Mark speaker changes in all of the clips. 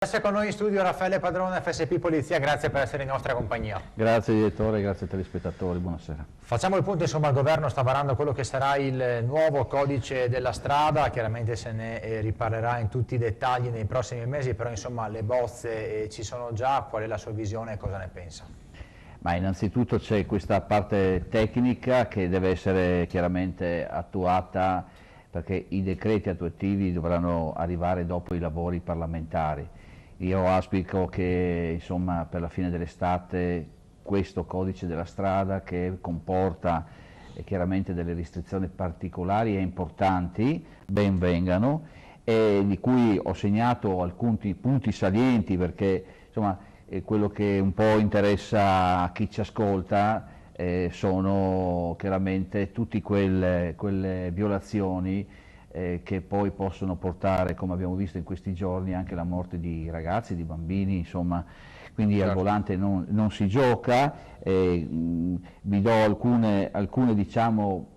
Speaker 1: Adesso è con noi in studio Raffaele Padrone, FSP Polizia, grazie per essere in nostra compagnia.
Speaker 2: Grazie direttore, grazie telespettatori, buonasera.
Speaker 1: Facciamo il punto, insomma, il governo sta varando quello che sarà il nuovo codice della strada, chiaramente se ne riparlerà in tutti i dettagli nei prossimi mesi, però insomma le bozze ci sono già, qual è la sua visione e cosa ne pensa?
Speaker 2: Ma innanzitutto c'è questa parte tecnica che deve essere chiaramente attuata perché i decreti attuativi dovranno arrivare dopo i lavori parlamentari. Io auspico che insomma, per la fine dell'estate questo codice della strada che comporta chiaramente delle restrizioni particolari e importanti ben vengano e di cui ho segnato alcuni punti salienti perché insomma, quello che un po' interessa a chi ci ascolta sono chiaramente tutte quelle violazioni che poi possono portare, come abbiamo visto in questi giorni, anche alla morte di ragazzi, di bambini, insomma, quindi certo. Al volante non si gioca. Vi do alcune diciamo,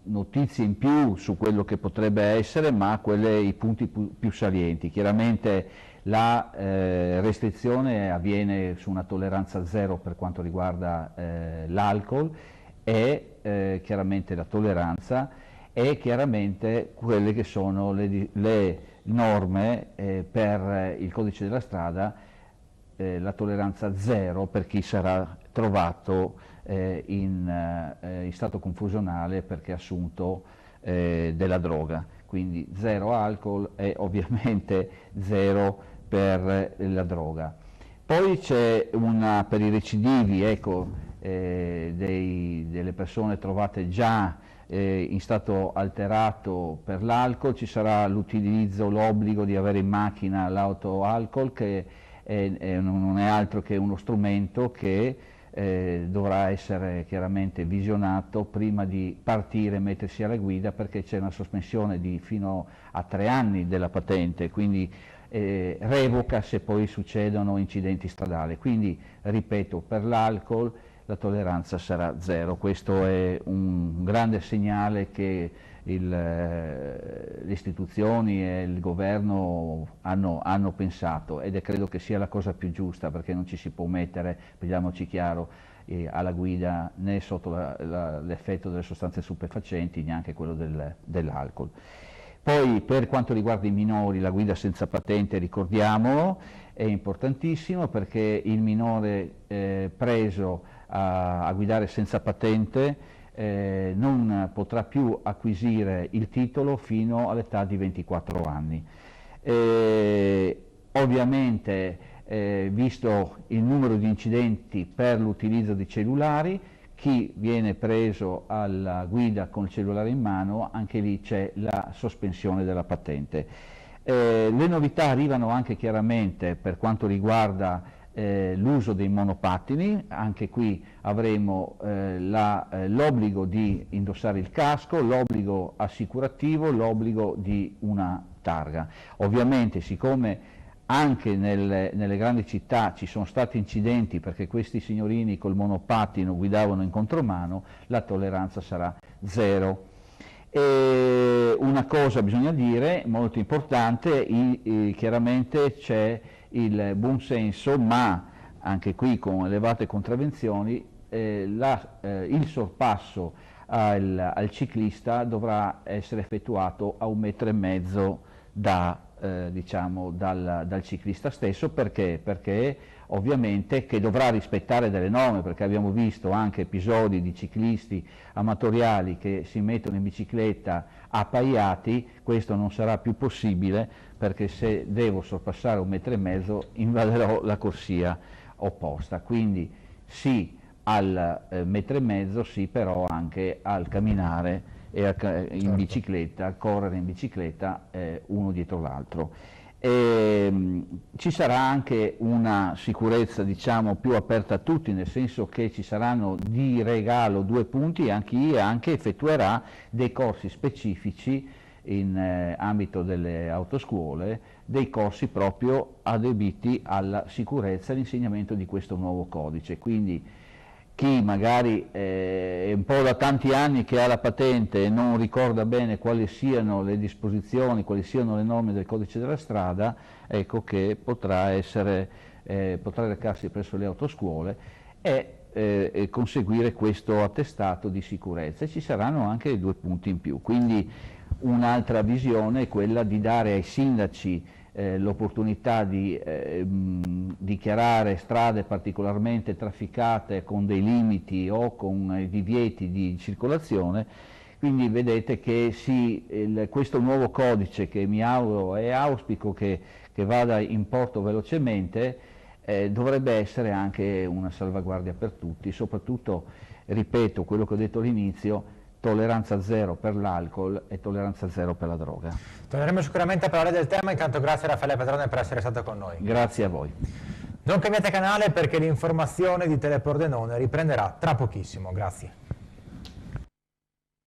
Speaker 2: notizie in più su quello che potrebbe essere, ma i punti più salienti. Chiaramente la restrizione avviene su una tolleranza zero per quanto riguarda l'alcol e chiaramente la tolleranza e chiaramente quelle che sono le norme per il codice della strada, la tolleranza zero per chi sarà trovato in stato confusionale perché assunto della droga, quindi zero alcol e ovviamente zero per la droga. Poi c'è per i recidivi, ecco, delle persone trovate già in stato alterato per l'alcol, ci sarà l'obbligo di avere in macchina l'auto alcol che non è altro che uno strumento che dovrà essere chiaramente visionato prima di partire e mettersi alla guida perché c'è una sospensione di fino a 3 anni della patente, quindi revoca se poi succedono incidenti stradali. Quindi ripeto, per l'alcol la tolleranza sarà zero. Questo è un grande segnale che le istituzioni e il governo hanno pensato ed credo che sia la cosa più giusta perché non ci si può mettere, parliamoci chiaro, alla guida né sotto l'effetto delle sostanze stupefacenti, neanche quello dell'alcol. Poi per quanto riguarda i minori, la guida senza patente, ricordiamolo, è importantissimo perché il minore preso a guidare senza patente non potrà più acquisire il titolo fino all'età di 24 anni. Ovviamente, visto il numero di incidenti per l'utilizzo di cellulari, chi viene preso alla guida con il cellulare in mano, anche lì c'è la sospensione della patente. Le novità arrivano anche chiaramente per quanto riguarda l'uso dei monopattini, anche qui avremo l'obbligo di indossare il casco, l'obbligo assicurativo, l'obbligo di una targa. Ovviamente siccome anche nelle grandi città ci sono stati incidenti perché questi signorini col monopattino guidavano in contromano, la tolleranza sarà zero. E una cosa bisogna dire, molto importante, chiaramente c'è il buon senso, ma anche qui con elevate contravvenzioni, il sorpasso al ciclista dovrà essere effettuato a 1,5 metri diciamo, dal ciclista stesso. Perché? Perché ovviamente che dovrà rispettare delle norme, perché abbiamo visto anche episodi di ciclisti amatoriali che si mettono in bicicletta appaiati. Questo non sarà più possibile perché se devo sorpassare 1,5 metri invaderò la corsia opposta, quindi sì al 1,5 metri, sì però anche al camminare e in bicicletta, correre in bicicletta uno dietro l'altro. Ci sarà anche una sicurezza diciamo più aperta a tutti, nel senso che ci saranno di regalo 2 punti e chi anche effettuerà dei corsi specifici in ambito delle autoscuole, dei corsi proprio adibiti alla sicurezza e all'insegnamento di questo nuovo codice. Quindi chi magari è un po' da tanti anni che ha la patente e non ricorda bene quali siano le disposizioni, quali siano le norme del codice della strada, ecco che potrà recarsi presso le autoscuole e conseguire questo attestato di sicurezza. E ci saranno anche 2 punti in più, quindi un'altra visione è quella di dare ai sindaci l'opportunità di dichiarare strade particolarmente trafficate con dei limiti o con divieti di circolazione. Quindi vedete che questo nuovo codice, che mi auguro e auspico che vada in porto velocemente, dovrebbe essere anche una salvaguardia per tutti, soprattutto, ripeto quello che ho detto all'inizio, tolleranza zero per l'alcol e tolleranza zero per la droga.
Speaker 1: Torneremo sicuramente a parlare del tema, intanto grazie a Raffaele Padrone per essere stato con noi.
Speaker 2: Grazie a voi.
Speaker 1: Non cambiate canale perché l'informazione di Tele Pordenone riprenderà tra pochissimo, grazie.